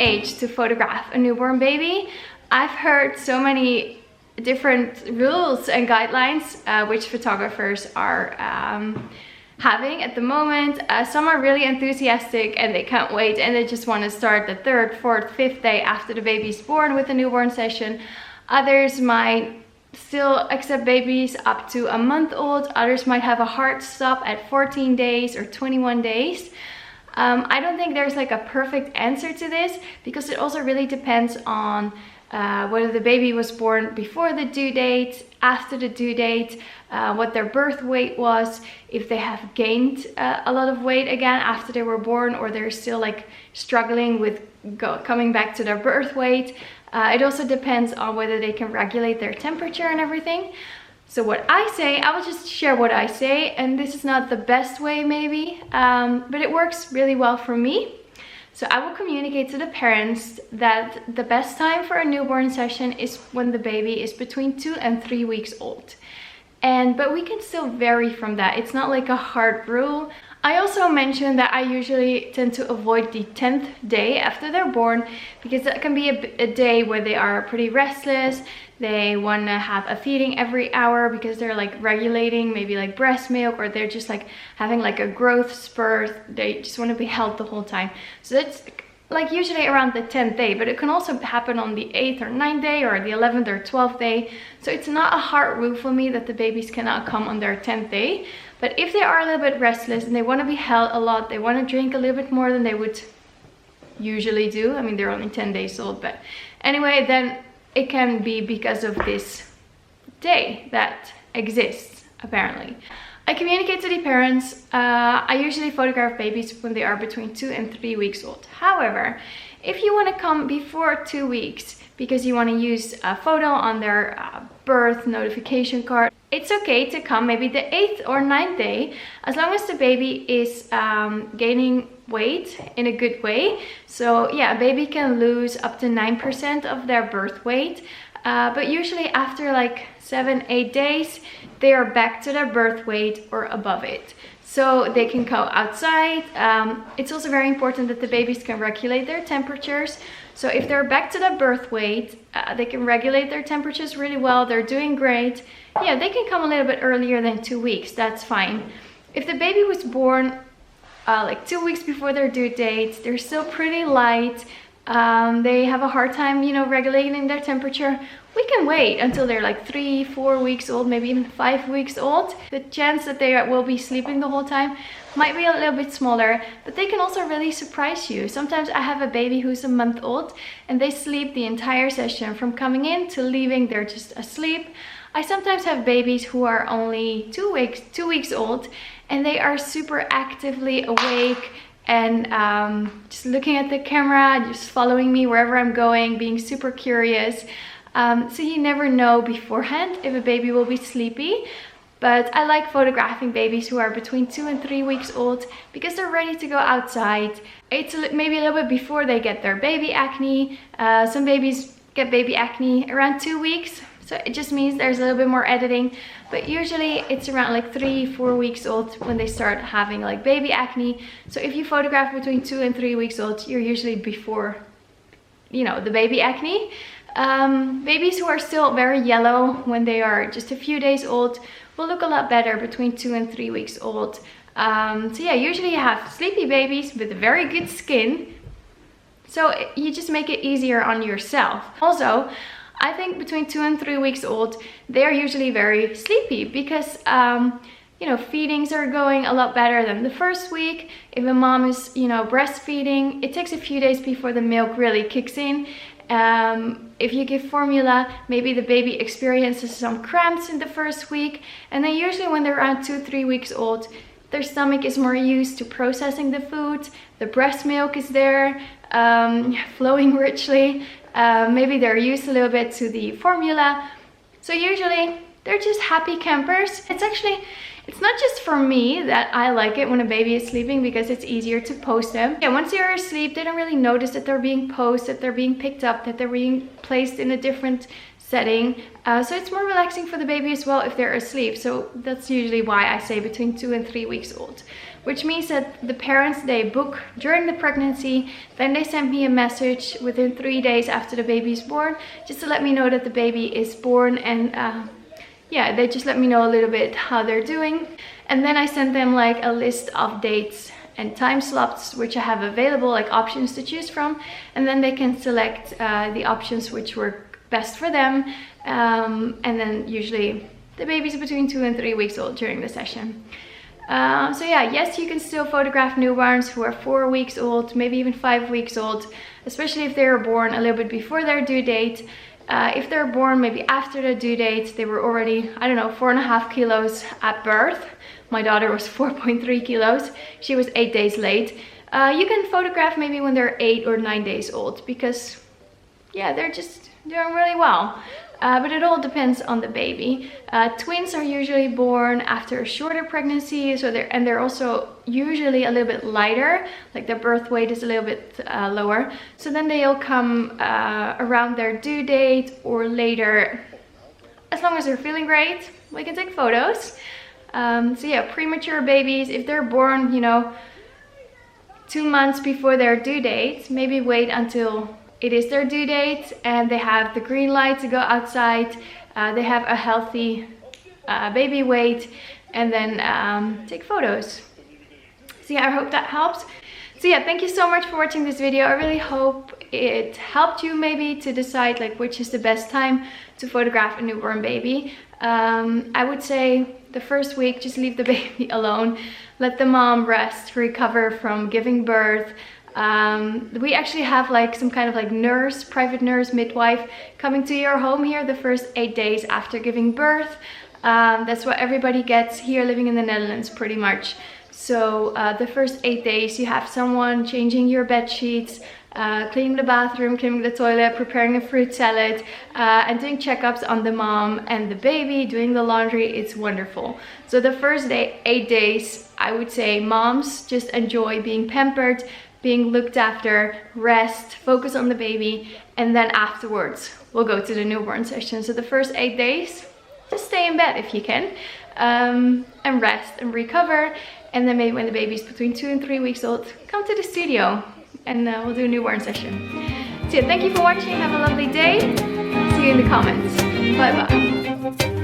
age to photograph a newborn baby? I've heard so many different rules and guidelines which photographers are having at the moment. Some are really enthusiastic and they can't wait and they just want to start the 3rd, 4th, 5th day after the baby's born with a newborn session. Others might still accept babies up to a month old. Others might have a hard stop at 14 days or 21 days. I don't think there's like a perfect answer to this, because it also really depends on whether the baby was born before the due date, after the due date, what their birth weight was, if they have gained a lot of weight again after they were born, or they're still like struggling with coming back to their birth weight. It also depends on whether they can regulate their temperature and everything. So what I say, I will just share what I say, and this is not the best way maybe, but it works really well for me. So I will communicate to the parents that the best time for a newborn session is when the baby is between 2 and 3 weeks old. But we can still vary from that. It's not like a hard rule. I also mentioned that I usually tend to avoid the 10th day after they're born, because that can be a day where they are pretty restless. They want to have a feeding every hour because they're like regulating maybe like breast milk, or they're just like having like a growth spurt. They just want to be held the whole time. So that's like usually around the 10th day, but it can also happen on the 8th or 9th day or the 11th or 12th day. So it's not a hard rule for me that the babies cannot come on their 10th day. But if they are a little bit restless and they want to be held a lot, they want to drink a little bit more than they would usually do. I mean, they're only 10 days old, but anyway, then it can be because of this day that exists, apparently. I communicate to the parents. I usually photograph babies when they are between 2 and 3 weeks old. However, if you want to come before 2 weeks because you want to use a photo on their birth notification card, it's okay to come maybe the 8th or 9th day, as long as the baby is gaining weight in a good way. So yeah, a baby can lose up to 9% of their birth weight, but usually after like 7-8 days they are back to their birth weight or above it, so they can go outside. It's also very important that the babies can regulate their temperatures. So if they're back to their birth weight, they can regulate their temperatures really well. They're doing great. Yeah, they can come a little bit earlier than 2 weeks. That's fine. If the baby was born like 2 weeks before their due date, they're still pretty light. They have a hard time, you know, regulating their temperature. We can wait until they're like 3-4 weeks old, maybe even 5 weeks old. The chance that they will be sleeping the whole time might be a little bit smaller, but they can also really surprise you. Sometimes I have a baby who's a month old and they sleep the entire session. From coming in to leaving, they're just asleep. I sometimes have babies who are only 2 weeks old and they are super actively awake and just looking at the camera, just following me wherever I'm going, being super curious. So you never know beforehand if a baby will be sleepy. But I like photographing babies who are between 2 and 3 weeks old because they're ready to go outside. It's maybe a little bit before they get their baby acne. Some babies get baby acne around 2 weeks. So it just means there's a little bit more editing. But usually it's around like 3-4 weeks old when they start having like baby acne. So if you photograph between 2 and 3 weeks old, you're usually before, you know, the baby acne. Babies who are still very yellow when they are just a few days old will look a lot better between 2 and 3 weeks old. So yeah, usually you have sleepy babies with very good skin. So you just make it easier on yourself. Also, I think between 2 and 3 weeks old, they're usually very sleepy because, you know, feedings are going a lot better than the first week. If a mom is, you know, breastfeeding, it takes a few days before the milk really kicks in. If you give formula, maybe the baby experiences some cramps in the first week, and then usually when they're around 2-3 weeks old, their stomach is more used to processing the food. The breast milk is there, flowing richly. Maybe they're used a little bit to the formula. So usually they're just happy campers. It's not just for me that I like it when a baby is sleeping because it's easier to pose them. Yeah, once they're asleep, they don't really notice that they're being posed, that they're being picked up, that they're being placed in a different setting. So it's more relaxing for the baby as well if they're asleep. So that's usually why I say between 2 and 3 weeks old. which means that the parents, they book during the pregnancy, then they send me a message within 3 days after the baby is born, just to let me know that the baby is born, and yeah, they just let me know a little bit how they're doing. And then I send them like a list of dates and time slots which I have available, like options to choose from, and then they can select the options which work best for them. And then usually the baby's between 2 and 3 weeks old during the session. So yeah, yes, you can still photograph newborns who are 4 weeks old, maybe even 5 weeks old, especially if they were born a little bit before their due date. If they're born maybe after the due date, they were already, I don't know, 4.5 kilos at birth. My daughter was 4.3 kilos. She was 8 days late. You can photograph maybe when they're 8 or 9 days old, because yeah, they're just doing really well. But it all depends on the baby. Twins are usually born after a shorter pregnancy, so they're also usually a little bit lighter, like their birth weight is a little bit lower. So then they'll come around their due date or later. As long as they're feeling great, we can take photos. So yeah, premature babies, if they're born, you know, 2 months before their due date, maybe wait until it is their due date and they have the green light to go outside, they have a healthy baby weight, and then take photos. So yeah, I hope that helps. So yeah, thank you so much for watching this video. I really hope it helped you maybe to decide like which is the best time to photograph a newborn baby. I would say the first week, just leave the baby alone. Let the mom rest, recover from giving birth. We actually have like some kind of like nurse, private nurse, midwife coming to your home here the first 8 days after giving birth. That's what everybody gets here living in the Netherlands pretty much. So the first 8 days you have someone changing your bed sheets, cleaning the bathroom, cleaning the toilet, preparing a fruit salad, and doing checkups on the mom and the baby, doing the laundry. It's wonderful. So the first 8 days, I would say moms just enjoy being pampered, being looked after, rest, focus on the baby, and then afterwards we'll go to the newborn session. So the first 8 days, just stay in bed if you can, and rest and recover. And then maybe when the baby's between 2 and 3 weeks old, come to the studio and we'll do a newborn session. So yeah, thank you for watching. Have a lovely day. See you in the comments. Bye bye.